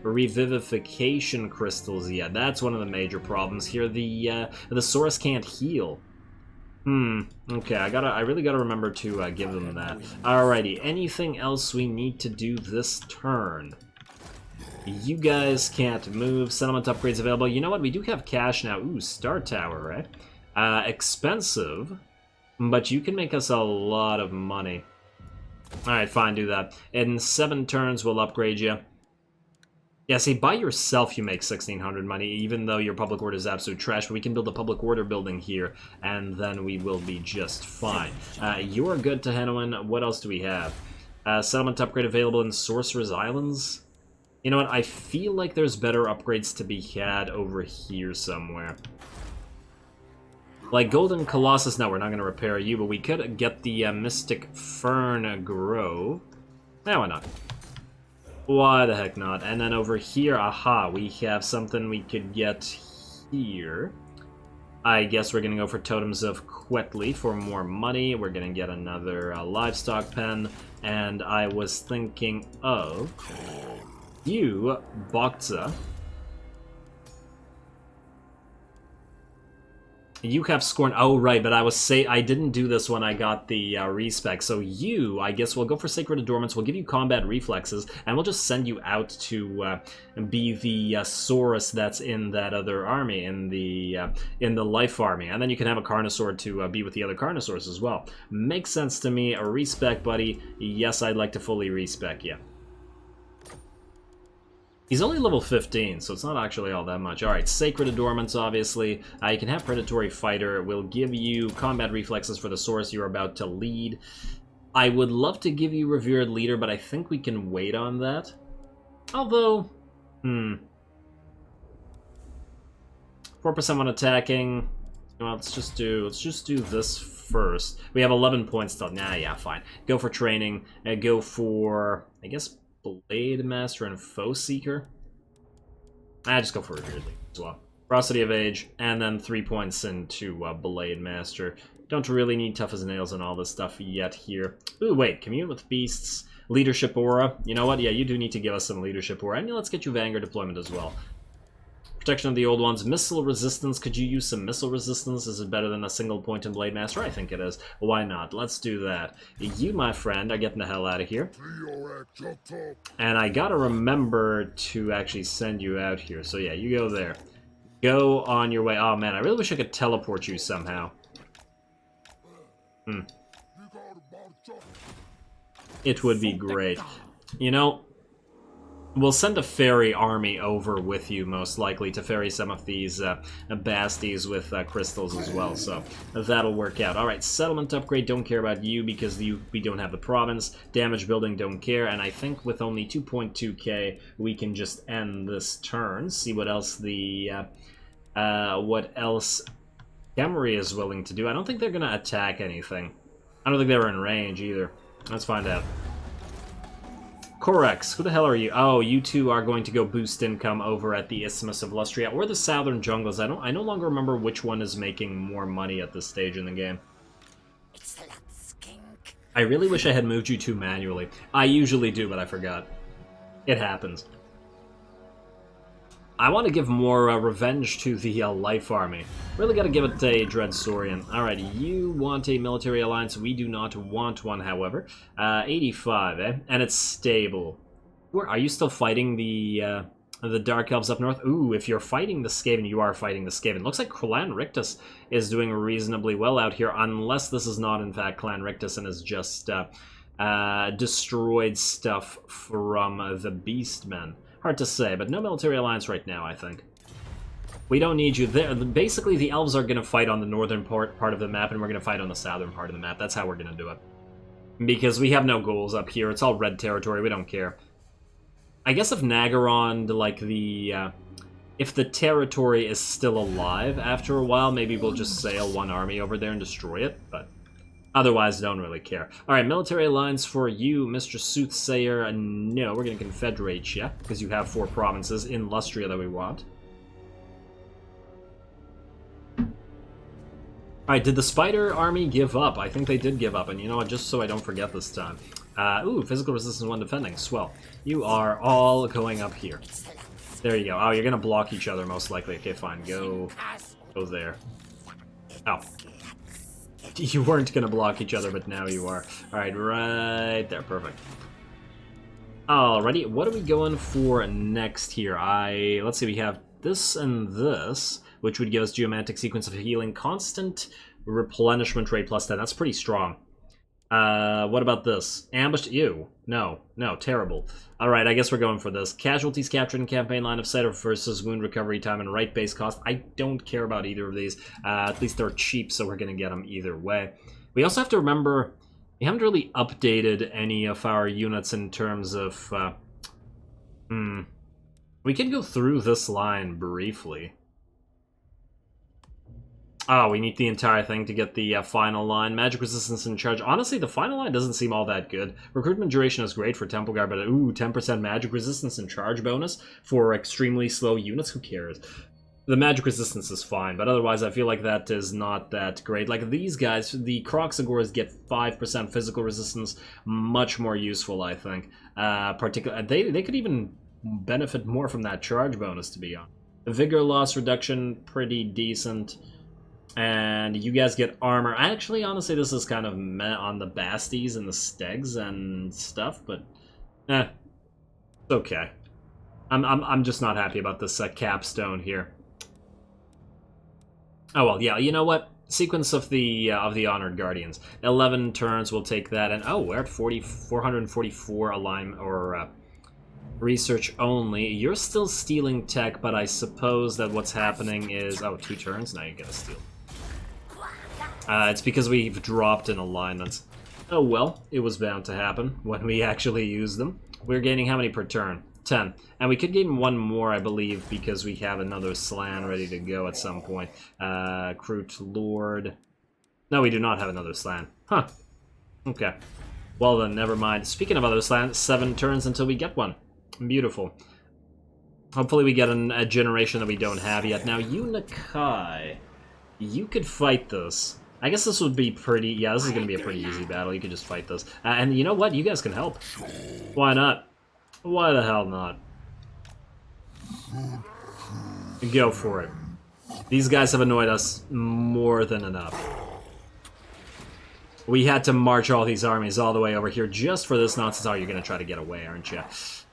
revivification crystals yet. That's one of the major problems here. The Saurus can't heal. Okay, I really gotta remember to give them that. Alrighty, anything else we need to do this turn? You guys can't move. Settlement upgrades available. You know what? We do have cash now. Ooh, Star Tower, right? Expensive, but you can make us a lot of money. Alright, fine, do that. In 7 turns, we'll upgrade you. Yeah, see, by yourself you make 1,600 money, even though your public order is absolute trash, but we can build a public order building here, and then we will be just fine. You're good to Hanouin. What else do we have? Settlement upgrade available in Sorcerer's Islands? You know what, I feel like there's better upgrades to be had over here somewhere. Like Golden Colossus, no, we're not going to repair you, but we could get the Mystic Fern Grove. No, why not? Why the heck not? And then over here, aha, we have something we could get here. I guess we're going to go for Totems of Quetley for more money. We're going to get another livestock pen. And I was thinking of you, Bokza. You have Scorn. Oh, right, but I didn't do this when I got the respec. So you, I guess we'll go for Sacred Adornments. We'll give you combat reflexes, and we'll just send you out to be the Saurus that's in that other army, in the Life Army. And then you can have a Carnosaur to be with the other Carnosaurs as well. Makes sense to me. A respec, buddy. Yes, I'd like to fully respec you. He's only level 15, so it's not actually all that much. Alright, Sacred Adornments, obviously. You can have Predatory Fighter. We'll give you combat reflexes for the source you're about to lead. I would love to give you Revered Leader, but I think we can wait on that. Although, 4% on attacking. Well, let's just do this first. We have 11 points still. Nah, yeah, fine. Go for training. Go for, I guess, Blade Master and Foe Seeker. Just go for Revered Leader as well. Ferocity of Age, and then 3 points into Blade Master. Don't really need Tough as Nails and all this stuff yet here. Ooh, wait, Commune with Beasts, Leadership Aura. You know what? Yeah, you do need to give us some Leadership Aura. And let's get you Vanguard deployment as well. Protection of the Old Ones. Missile Resistance. Could you use some Missile Resistance? Is it better than a single point in Blade Master? I think it is. Why not? Let's do that. You, my friend, are getting the hell out of here. And I gotta remember to actually send you out here. So yeah, you go there. Go on your way. Oh man, I really wish I could teleport you somehow. It would be great. You know, we'll send a fairy army over with you, most likely, to ferry some of these basties with crystals as well, so that'll work out. Alright, settlement upgrade, don't care about you because we don't have the province. Damage building, don't care, and I think with only 2.2k, we can just end this turn, see what else Emery is willing to do. I don't think they're gonna attack anything. I don't think they were in range either. Let's find out. Corex, who the hell are you? Oh, you two are going to go boost income over at the Isthmus of Lustria or the Southern Jungles. I no longer remember which one is making more money at this stage in the game. I really wish I had moved you two manually. I usually do, but I forgot. It happens. I want to give more revenge to the Life Army. Really got to give it a Dreadsorian. Alright, you want a military alliance. We do not want one, however. 85, eh? And it's stable. Are you still fighting the Dark Elves up north? Ooh, if you're fighting the Skaven, you are fighting the Skaven. Looks like Clan Rictus is doing reasonably well out here, unless this is not, in fact, Clan Rictus and is just destroyed stuff from the Beastmen. Hard to say, but no military alliance right now, I think. We don't need you there. Basically, the elves are going to fight on the northern part of the map, and we're going to fight on the southern part of the map. That's how we're going to do it. Because we have no goals up here. It's all red territory. We don't care. I guess if Nagaron, like if the territory is still alive after a while, maybe we'll just sail one army over there and destroy it, but otherwise, don't really care. Alright, military alliance for you, Mr. Soothsayer. No, we're going to confederate you, because you have 4 provinces in Lustria that we want. Alright, did the Spider Army give up? I think they did give up, and you know what, just so I don't forget this time. Ooh, physical resistance when defending. Swell. You are all going up here. There you go. Oh, you're going to block each other, most likely. Okay, fine. Go there. Oh. You weren't going to block each other, but now you are. Alright, right there. Perfect. Alrighty, what are we going for next here? Let's see, we have this and this, which would give us Geomantic Sequence of Healing, constant replenishment rate plus 10. That's pretty strong. What about this? Ambushed? Ew. No, terrible. Alright, I guess we're going for this. Casualties captured in campaign line of sight versus wound recovery time and right base cost. I don't care about either of these. At least they're cheap, so we're going to get them either way. We also have to remember, we haven't really updated any of our units in terms of... We can go through this line briefly. Oh, we need the entire thing to get the final line. Magic resistance in charge. Honestly, the final line doesn't seem all that good. Recruitment duration is great for Temple Guard, but ooh, 10% magic resistance and charge bonus for extremely slow units? Who cares? The magic resistance is fine, but otherwise I feel like that is not that great. Like these guys, the Croxagores get 5% physical resistance, much more useful, I think. They could even benefit more from that charge bonus, to be honest. The vigor loss reduction, pretty decent. And you guys get armor. Actually, honestly, this is kind of meh on the Basties and the Stegs and stuff, but it's okay. I'm just not happy about this capstone here. Oh well, yeah. You know what? Sequence of the Honored Guardians. 11 turns. We'll take that, and oh, we're at 444 alignment or research only. You're still stealing tech, but I suppose that what's happening is 2 turns. Now you're gonna steal. It's because we've dropped in alignments. Oh well, it was bound to happen when we actually use them. We're gaining how many per turn? 10. And we could gain 1 more, I believe, because we have another Slann ready to go at some point. Kroot Lord. No, we do not have another Slann. Huh. Okay. Well then, never mind. Speaking of other Slann, 7 turns until we get one. Beautiful. Hopefully we get a generation that we don't have yet. Now, you, Nakai, you could fight this. I guess this would be pretty... Yeah, this is going to be a pretty easy battle. You could just fight this. And you know what? You guys can help. Why not? Why the hell not? Go for it. These guys have annoyed us more than enough. We had to march all these armies all the way over here just for this nonsense. Oh, you're going to try to get away, aren't you?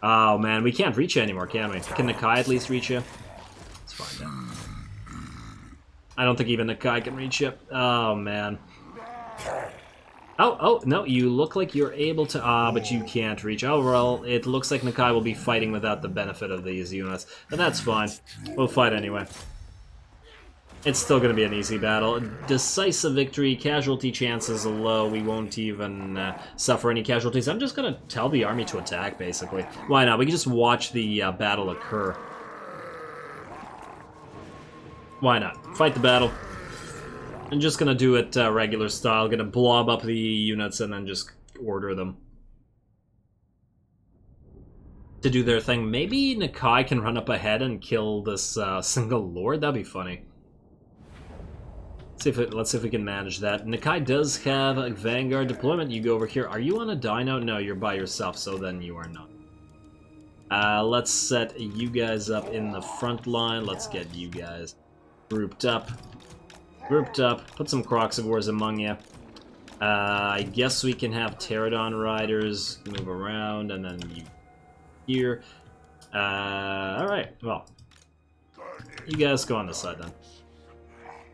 Oh, man. We can't reach you anymore, can we? Can Nakai at least reach you? Let's find out. I don't think even Nakai can reach you. Oh, man. Oh, no, you look like you're able to... but you can't reach. Oh, well, it looks like Nakai will be fighting without the benefit of these units. But that's fine. We'll fight anyway. It's still going to be an easy battle. Decisive victory, casualty chances low. We won't even suffer any casualties. I'm just going to tell the army to attack, basically. Why not? We can just watch the battle occur. Why not? Fight the battle. I'm just gonna do it regular style, gonna blob up the units and then just order them to do their thing. Maybe Nakai can run up ahead and kill this single lord? That'd be funny. Let's see if we can manage that. Nakai does have a Vanguard deployment. You go over here. Are you on a dino? No, you're by yourself, so then you are not. Let's set you guys up in the front line. Let's get you guys grouped up. Put some Croxagores among you. I guess we can have Pterodon riders move around, and then you here. Alright, well. You guys go on this side then.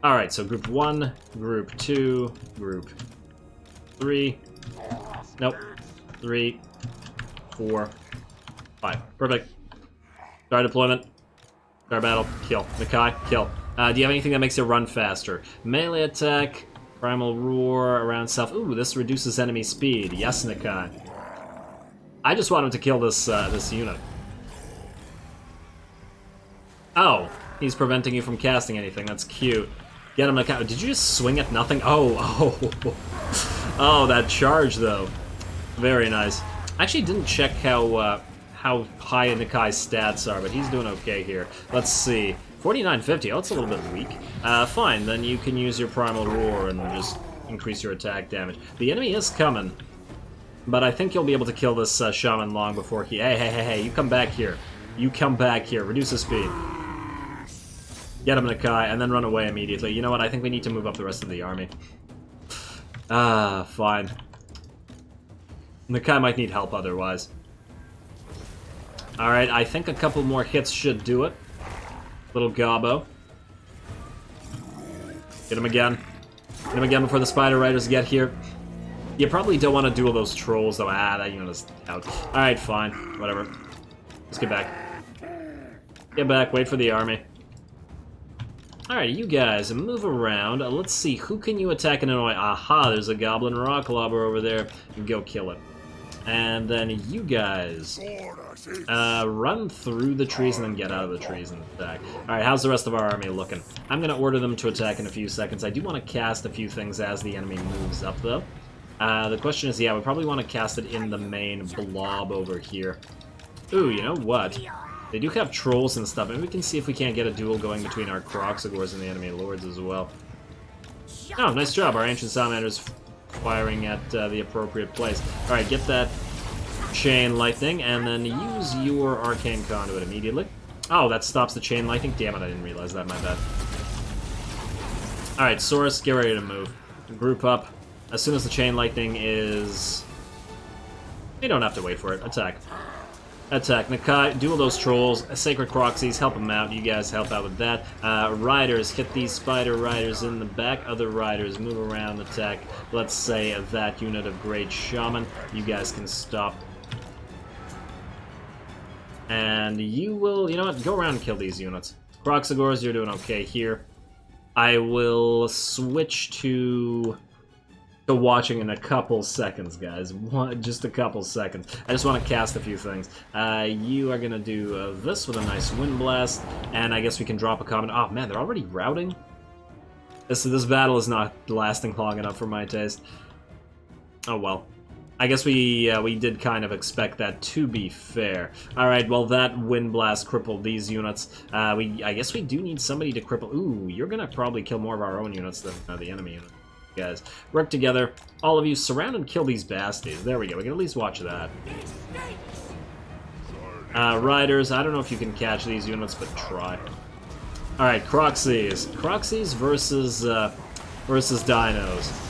Alright, so group 1, group 2, group 3. Nope. 3, 4, 5. Perfect. Start deployment. Start battle. Kill. Nakai, kill. Do you have anything that makes it run faster? Melee attack, primal roar around self. Ooh, this reduces enemy speed. Yes, Nakai. I just want him to kill this this unit. Oh, he's preventing you from casting anything. That's cute. Get him, Nakai. Did you just swing at nothing? Oh, that charge though. Very nice. I actually didn't check how high Nakai's stats are, but he's doing okay here. Let's see. 4950, oh, it's a little bit weak. Fine, then you can use your Primal Roar and just increase your attack damage. The enemy is coming, but I think you'll be able to kill this Shaman long before he... Hey, you come back here. You come back here. Reduce his speed. Get him, Nakai, and then run away immediately. You know what? I think we need to move up the rest of the army. Fine. Nakai might need help otherwise. Alright, I think a couple more hits should do it. Little Gobbo. Get him again. Get him again before the Spider Riders get here. You probably don't want to duel those trolls, though. That unit is out. Alright, fine. Whatever. Let's get back. Get back. Wait for the army. Alright, you guys, move around. Let's see. Who can you attack and annoy? Aha, there's a Goblin Rock Lobber over there. You go kill it. And then you guys run through the trees and then get out of the trees and attack. Alright, how's the rest of our army looking? I'm going to order them to attack in a few seconds. I do want to cast a few things as the enemy moves up, though. The question is, yeah, we probably want to cast it in the main blob over here. Ooh, you know what? They do have trolls and stuff. Maybe we can see if we can't get a duel going between our Croxagores and the enemy lords as well. Oh, nice job. Our Ancient Salamander's firing at the appropriate place. Alright, get that chain lightning, and then use your arcane conduit immediately. Oh, that stops the chain lightning? Damn it, I didn't realize that, my bad. Alright, Saurus, get ready to move. Group up. As soon as the chain lightning is... You don't have to wait for it. Attack. Attack. Nakai, duel those trolls. Sacred Croxies, help them out. You guys help out with that. Riders, hit these spider riders in the back. Other riders, move around, attack. Let's say that unit of Great Shaman. You guys can stop. And you will, you know what, go around and kill these units. Croxagores, you're doing okay here. I will switch to watching in a couple seconds, guys. Just a couple seconds. I just want to cast a few things. You are going to do this with a nice Wind Blast, and I guess we can drop a comment. Oh, man, they're already routing? This battle is not lasting long enough for my taste. Oh, well. I guess we did kind of expect that, to be fair. Alright, well, that Wind Blast crippled these units. I guess we do need somebody to cripple... Ooh, you're going to probably kill more of our own units than the enemy unit. Guys, work together. All of you surround and kill these bastards. There we go. We can at least watch that. Riders, I don't know if you can catch these units, but try. Alright, Croxies. Croxies versus Dinos.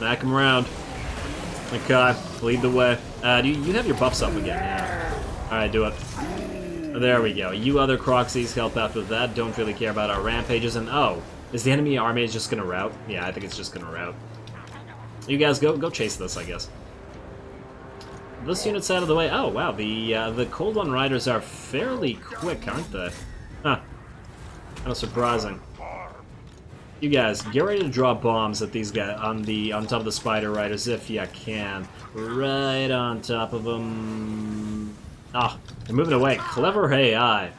Back them around. Okay, lead the way. You have your buffs up again, yeah. Alright, do it. There we go. You other Croxies help out with that. Don't really care about our rampages. And oh, Is the enemy army just gonna rout? Yeah, I think it's just gonna rout. You guys go chase this, I guess. This unit's out of the way. Oh wow, the Cold One Riders are fairly quick, aren't they? Huh. Kind of surprising. You guys, get ready to drop bombs at these guys on top of the Spider Riders if you can. Right on top of them. Ah, they're moving away. Clever AI.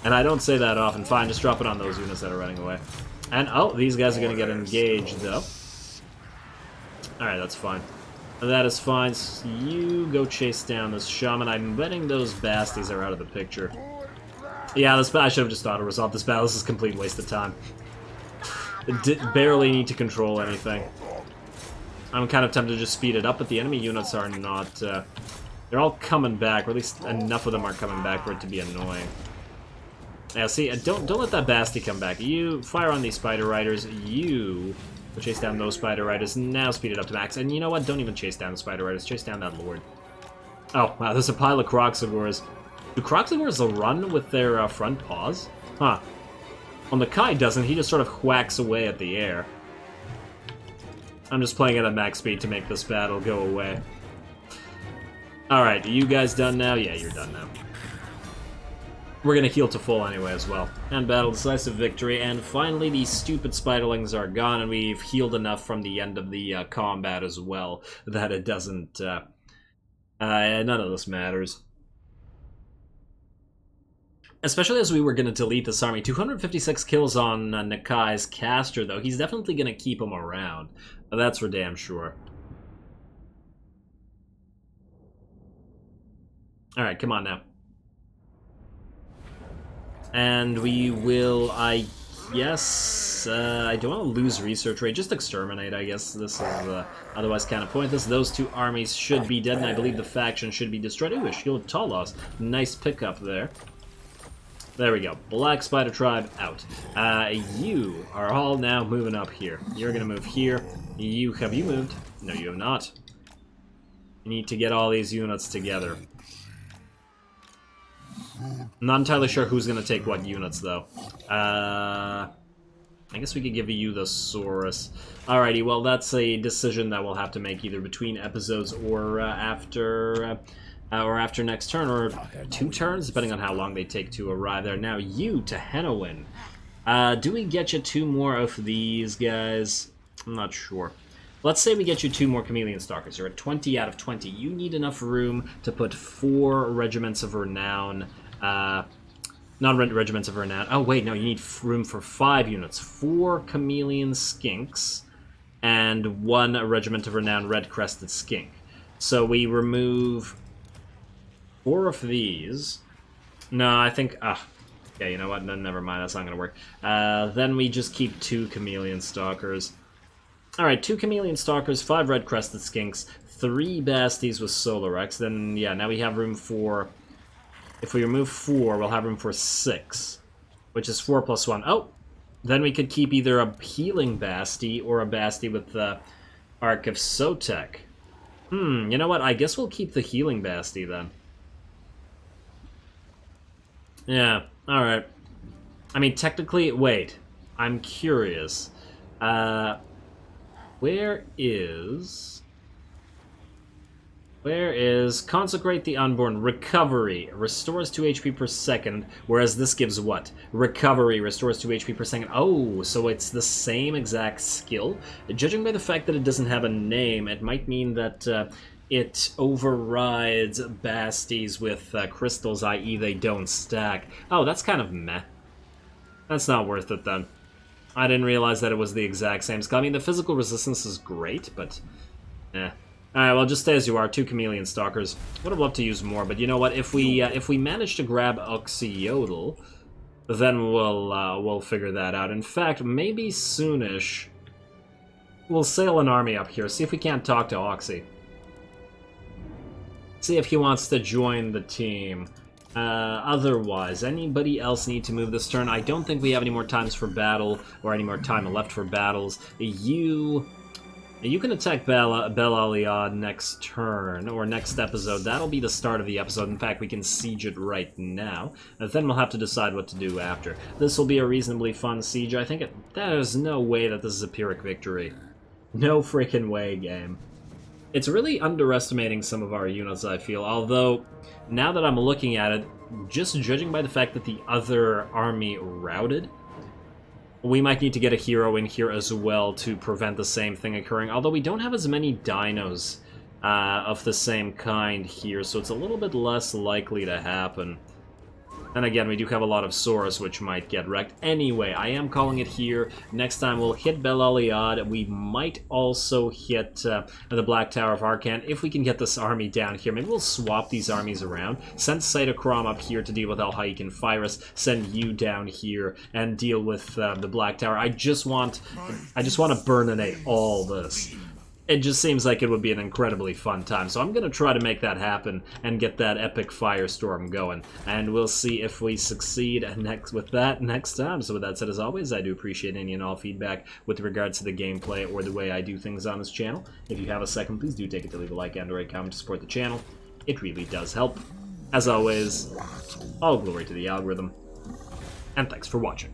And I don't say that often. Fine, just drop it on those units that are running away. And oh, these guys are gonna get engaged though. Alright, that's fine. That is fine. So you go chase down this shaman. I'm betting those basties are out of the picture. Yeah, I should have just auto-resolved this battle. This is a complete waste of time. Barely need to control anything. I'm kind of tempted to just speed it up, but the enemy units are not... they're all coming back, or at least enough of them are coming back for it to be annoying. Yeah, see, don't let that Basti come back. You fire on these Spider Riders, you chase down those Spider Riders, now speed it up to max. And you know what? Don't even chase down the Spider Riders, chase down that Lord. Oh, wow, there's a pile of Croxagores. Do Croxagores run with their front paws? Huh. Well, Nakai doesn't, he just sort of whacks away at the air. I'm just playing it at max speed to make this battle go away. Alright, are you guys done now? Yeah, you're done now. We're gonna heal to full anyway as well. And battle decisive victory, and finally these stupid spiderlings are gone, and we've healed enough from the end of the combat as well that it doesn't... none of this matters. Especially as we were going to delete this army. 256 kills on Nakai's caster, though. He's definitely going to keep him around. That's for damn sure. Alright, come on now. And we will, I guess... I don't want to lose research rate. Just exterminate, I guess. This is otherwise kind of pointless. Those two armies should be dead, and I believe the faction should be destroyed. Ooh, a Shield of Talos. Nice pickup there. There we go. Black Spider Tribe out. You are all now moving up here. You're gonna move here. Have you moved? No, you have not. You need to get all these units together. I'm not entirely sure who's gonna take what units, though. I guess we could give you the Saurus. Alrighty, well, that's a decision that we'll have to make either between episodes or after next turn, or 2 turns, depending on how long they take to arrive there. Now, you to Henowin. Do we get you 2 more of these guys? I'm not sure. Let's say we get you 2 more Chameleon Stalkers. You're at 20 out of 20. You need enough room to put 4 Regiments of Renown. Not Regiments of Renown. Oh, wait, no, you need room for 5 units. 4 Chameleon Skinks and 1 Regiment of Renown Red-Crested Skink. So we remove 4 of these. No, I think... yeah, you know what? No, never mind. That's not going to work. Then we just keep 2 Chameleon Stalkers. Alright, 2 Chameleon Stalkers, 5 Red-Crested Skinks, 3 Basties with Solarex. Then, yeah, now we have room for... If we remove 4, we'll have room for 6. Which is 4 plus 1. Oh! Then we could keep either a Healing Basti or a Basti with the Arc of Sotek. You know what? I guess we'll keep the Healing Basti then. Yeah, alright. I mean, technically, wait. I'm curious. Where is Consecrate the Unborn? Recovery. Restores 2 HP per second, whereas this gives what? Recovery. Restores 2 HP per second. Oh, so it's the same exact skill? Judging by the fact that it doesn't have a name, it might mean that... it overrides Basties with crystals, i.e. they don't stack. Oh, that's kind of meh. That's not worth it, then. I didn't realize that it was the exact same skill. I mean, the physical resistance is great, but... eh. Alright, well, just stay as you are. 2 Chameleon Stalkers. Would have loved to use more, but you know what? If we manage to grab Oxyodal, then we'll figure that out. In fact, maybe soonish, we'll sail an army up here, see if we can't talk to Oxy. See if he wants to join the team. Otherwise, anybody else need to move this turn? I don't think we have any more times for battle, or any more time left for battles. You You can attack Bel Aliad next turn, or next episode. That'll be the start of the episode. In fact, we can siege it right now. And then we'll have to decide what to do after. This will be a reasonably fun siege. I think there's no way that this is a Pyrrhic victory. No freaking way, game. It's really underestimating some of our units, I feel. Although, now that I'm looking at it, just judging by the fact that the other army routed, we might need to get a hero in here as well to prevent the same thing occurring. Although we don't have as many dinos of the same kind here, so it's a little bit less likely to happen. And again, we do have a lot of Saurus, which might get wrecked. Anyway, I am calling it here. Next time we'll hit Bel Aliad. We might also hit the Black Tower of Arcan, if we can get this army down here. Maybe we'll swap these armies around. Send Cytochrome up here to deal with Alhaik and Phyrus. Send you down here and deal with the Black Tower. I just want to burninate all this. It just seems like it would be an incredibly fun time, so I'm going to try to make that happen and get that epic firestorm going, and we'll see if we succeed with that next time. So with that said, as always, I do appreciate any and all feedback with regards to the gameplay or the way I do things on this channel. If you have a second, please do take it to leave a like and or a comment to support the channel. It really does help. As always, all glory to the algorithm, and thanks for watching.